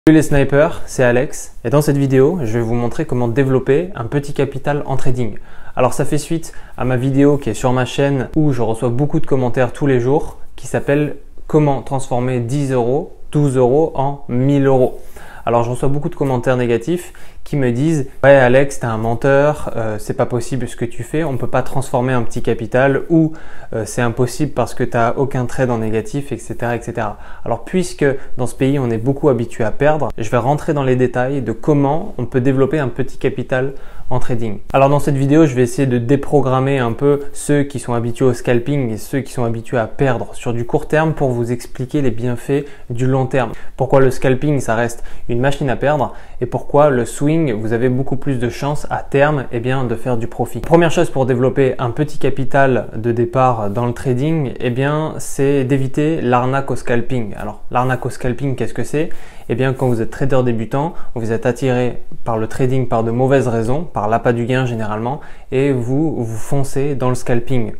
Salut les snipers, c'est Alex et dans cette vidéo, je vais vous montrer comment développer un petit capital en trading. Alors ça fait suite à ma vidéo qui est sur ma chaîne où je reçois beaucoup de commentaires tous les jours qui s'appelle comment transformer 10 euros, 12 euros en 1000 euros. Alors je reçois beaucoup de commentaires négatifs qui me disent « Ouais Alex, t'es un menteur, c'est pas possible ce que tu fais, on peut pas transformer un petit capital ou c'est impossible parce que t'as aucun trade en négatif, etc. etc. » Alors puisque dans ce pays on est beaucoup habitué à perdre, je vais rentrer dans les détails de comment on peut développer un petit capital en trading. Alors dans cette vidéo, je vais essayer de déprogrammer un peu ceux qui sont habitués au scalping et ceux qui sont habitués à perdre sur du court terme pour vous expliquer les bienfaits du long terme. Pourquoi le scalping, ça reste une machine à perdre et pourquoi le swing, vous avez beaucoup plus de chances à terme de faire du profit. Première chose pour développer un petit capital de départ dans le trading, c'est d'éviter l'arnaque au scalping. Alors l'arnaque au scalping, qu'est-ce que c'est? Quand vous êtes trader débutant, vous êtes attiré par le trading par de mauvaises raisons, par l'appât du gain généralement, et vous foncez dans le scalping.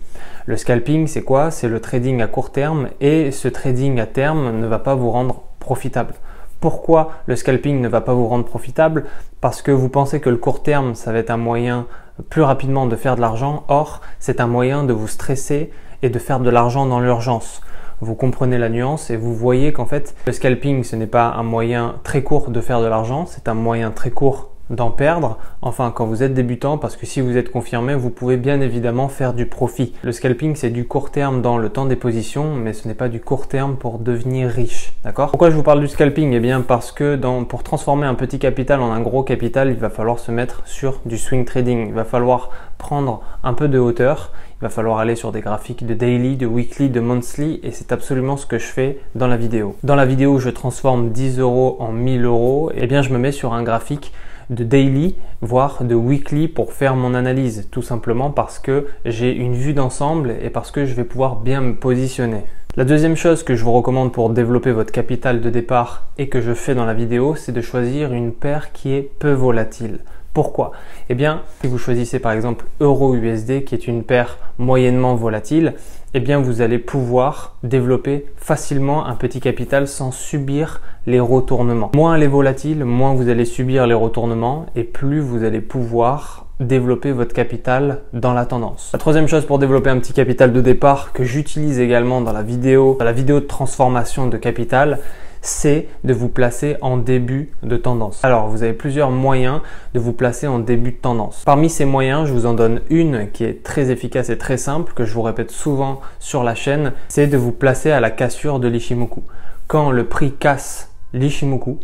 Le scalping, c'est quoi? C'est le trading à court terme et ce trading à terme ne va pas vous rendre profitable. Pourquoi le scalping ne va pas vous rendre profitable? Parce que vous pensez que le court terme, ça va être un moyen plus rapidement de faire de l'argent. Or, c'est un moyen de vous stresser et de faire de l'argent dans l'urgence. Vous comprenez la nuance et vous voyez qu'en fait, le scalping, ce n'est pas un moyen très court de faire de l'argent, c'est un moyen très court d'en perdre, enfin quand vous êtes débutant, parce que si vous êtes confirmé, vous pouvez bien évidemment faire du profit. Le scalping, c'est du court terme dans le temps des positions, mais ce n'est pas du court terme pour devenir riche, d'accord? Pourquoi je vous parle du scalping? Parce que pour transformer un petit capital en un gros capital, il va falloir se mettre sur du swing trading. Il va falloir prendre un peu de hauteur, il va falloir aller sur des graphiques de daily, de weekly, de monthly et c'est absolument ce que je fais dans la vidéo. Dans la vidéo où je transforme 10 euros en 1000 euros, je me mets sur un graphique de daily, voire de weekly pour faire mon analyse, tout simplement parce que j'ai une vue d'ensemble et parce que je vais pouvoir bien me positionner. La deuxième chose que je vous recommande pour développer votre capital de départ et que je fais dans la vidéo, c'est de choisir une paire qui est peu volatile. Pourquoi? Si vous choisissez par exemple Euro-USD qui est une paire moyennement volatile, vous allez pouvoir développer facilement un petit capital sans subir les retournements. Moins elle est volatile, moins vous allez subir les retournements et plus vous allez pouvoir développer votre capital dans la tendance. La troisième chose pour développer un petit capital de départ que j'utilise également dans la vidéo de transformation de capital, c'est de vous placer en début de tendance. Alors, vous avez plusieurs moyens de vous placer en début de tendance. Parmi ces moyens, je vous en donne une qui est très efficace et très simple, que je vous répète souvent sur la chaîne, c'est de vous placer à la cassure de l'Ichimoku. Quand le prix casse l'Ichimoku,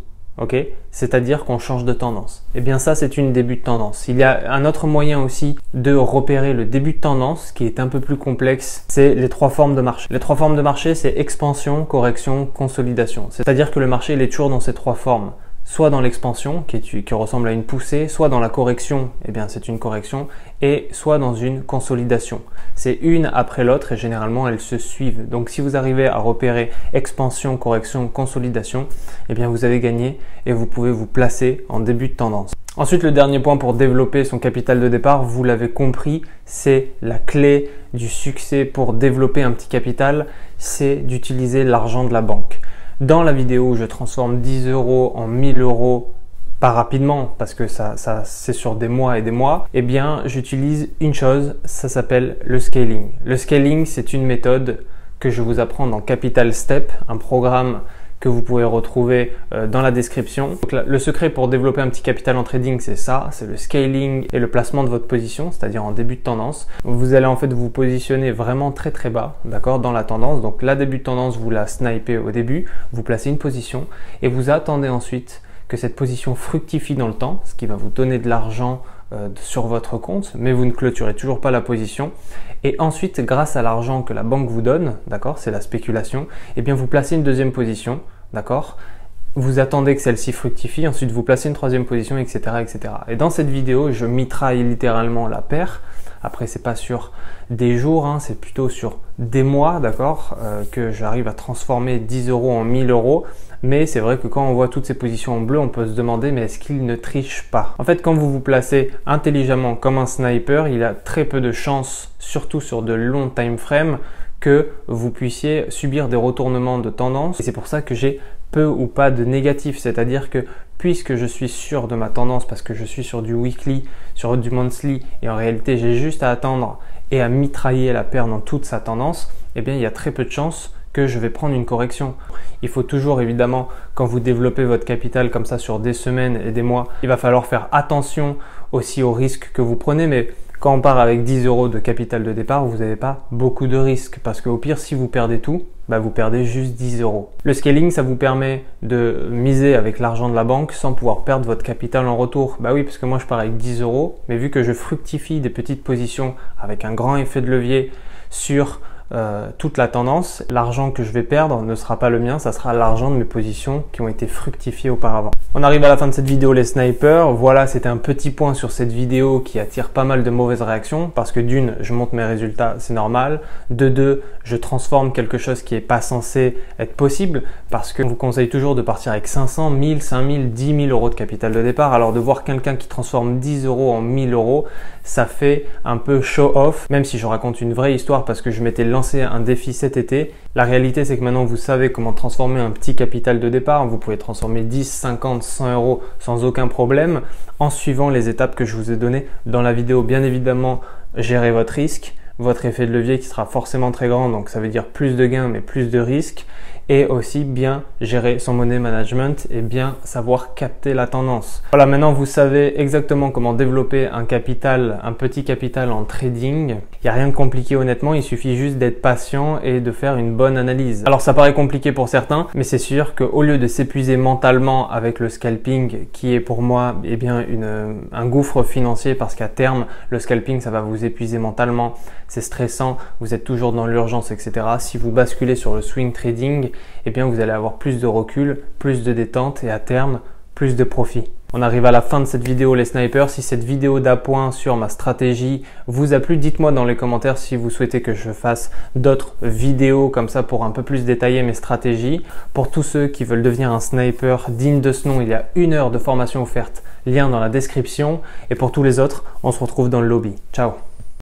c'est-à-dire qu'on change de tendance. Ça, c'est une début de tendance. Il y a un autre moyen aussi de repérer le début de tendance qui est un peu plus complexe, c'est les trois formes de marché. Les trois formes de marché, c'est expansion, correction, consolidation. C'est-à-dire que le marché, il est toujours dans ces trois formes. Soit dans l'expansion, qui ressemble à une poussée, soit dans la correction, c'est une correction, et soit dans une consolidation. C'est une après l'autre et généralement elles se suivent. Donc si vous arrivez à repérer expansion, correction, consolidation, vous avez gagné et vous pouvez vous placer en début de tendance. Ensuite, le dernier point pour développer son capital de départ, vous l'avez compris, c'est la clé du succès pour développer un petit capital, c'est d'utiliser l'argent de la banque. Dans la vidéo où je transforme 10 euros en 1000 euros, pas rapidement parce que ça c'est sur des mois et des mois, j'utilise une chose, ça s'appelle le scaling. Le scaling, c'est une méthode que je vous apprends dans Capital Step, un programme que vous pouvez retrouver dans la description. Donc là, le secret pour développer un petit capital en trading, c'est ça, c'est le scaling et le placement de votre position, c'est-à-dire en début de tendance. Vous allez en fait vous positionner vraiment très très bas, d'accord, dans la tendance. Donc la début de tendance, vous la snipez au début, vous placez une position et vous attendez ensuite que cette position fructifie dans le temps, ce qui va vous donner de l'argent sur votre compte, mais vous ne clôturez toujours pas la position. Et ensuite, grâce à l'argent que la banque vous donne, d'accord, c'est la spéculation, vous placez une deuxième position, d'accord, vous attendez que celle-ci fructifie, ensuite vous placez une troisième position, etc., etc. Et dans cette vidéo, je mitraille littéralement la paire. Après, c'est pas sur des jours, c'est plutôt sur des mois, d'accord, que j'arrive à transformer 10 euros en 1000 euros. Mais c'est vrai que quand on voit toutes ces positions en bleu, on peut se demander mais est-ce qu'il ne triche pas? En fait, quand vous vous placez intelligemment comme un sniper, il y a très peu de chances, surtout sur de longs time frames, que vous puissiez subir des retournements de tendance. Et c'est pour ça que j'ai peu ou pas de négatif. C'est-à-dire que puisque je suis sûr de ma tendance parce que je suis sur du weekly, sur du monthly et en réalité j'ai juste à attendre et à mitrailler la paire dans toute sa tendance, eh bien il y a très peu de chances que je vais prendre une correction. Il faut toujours évidemment, quand vous développez votre capital comme ça sur des semaines et des mois, il va falloir faire attention aussi aux risques que vous prenez. Mais quand on part avec 10 € de capital de départ, vous n'avez pas beaucoup de risques parce qu'au pire, si vous perdez tout, vous perdez juste 10 €. Le scaling, ça vous permet de miser avec l'argent de la banque sans pouvoir perdre votre capital en retour. Oui, parce que moi, je pars avec 10 €, mais vu que je fructifie des petites positions avec un grand effet de levier sur toute la tendance, l'argent que je vais perdre ne sera pas le mien, ça sera l'argent de mes positions qui ont été fructifiées auparavant. On arrive à la fin de cette vidéo les snipers. Voilà, c'était un petit point sur cette vidéo qui attire pas mal de mauvaises réactions parce que d'une, je montre mes résultats, c'est normal. De deux, je transforme quelque chose qui est pas censé être possible parce que je vous conseille toujours de partir avec 500, 1000, 5000, 10 000 € de capital de départ. Alors de voir quelqu'un qui transforme 10 € en 1000 €, ça fait un peu show off, même si je raconte une vraie histoire parce que je m'étais lancé un défi cet été. La réalité, c'est que maintenant vous savez comment transformer un petit capital de départ. Vous pouvez transformer 10, 50, 100 € sans aucun problème en suivant les étapes que je vous ai données dans la vidéo. Bien évidemment, gérer votre risque, votre effet de levier qui sera forcément très grand, donc ça veut dire plus de gains mais plus de risques, et aussi bien gérer son money management et bien savoir capter la tendance. Voilà, maintenant vous savez exactement comment développer un capital, un petit capital en trading. Il n'y a rien de compliqué honnêtement, il suffit juste d'être patient et de faire une bonne analyse. Alors ça paraît compliqué pour certains, mais c'est sûr qu'au lieu de s'épuiser mentalement avec le scalping, qui est pour moi un gouffre financier parce qu'à terme, le scalping ça va vous épuiser mentalement, c'est stressant, vous êtes toujours dans l'urgence, etc. Si vous basculez sur le swing trading, vous allez avoir plus de recul, plus de détente et à terme, plus de profit. On arrive à la fin de cette vidéo les snipers. Si cette vidéo d'appoint sur ma stratégie vous a plu, dites-moi dans les commentaires si vous souhaitez que je fasse d'autres vidéos comme ça pour un peu plus détailler mes stratégies. Pour tous ceux qui veulent devenir un sniper digne de ce nom, il y a 1 heure de formation offerte, lien dans la description. Et pour tous les autres, on se retrouve dans le lobby. Ciao!